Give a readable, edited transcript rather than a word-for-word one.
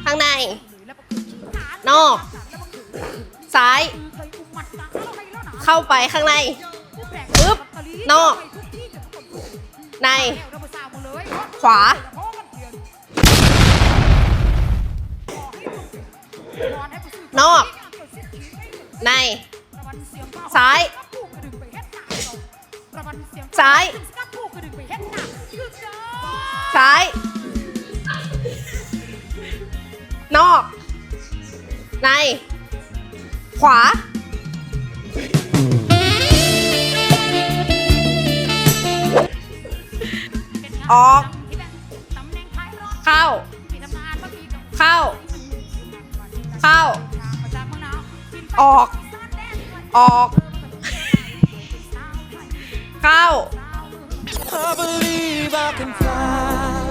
ข้างในนอกซ้ายเข้าไปข้างในปึ๊บนอกในขวานอกในซ้ายซ้ายซ้ายนอกในขวาออกเข้าเข้าเข้าออกออกเข้า I believe I can fly.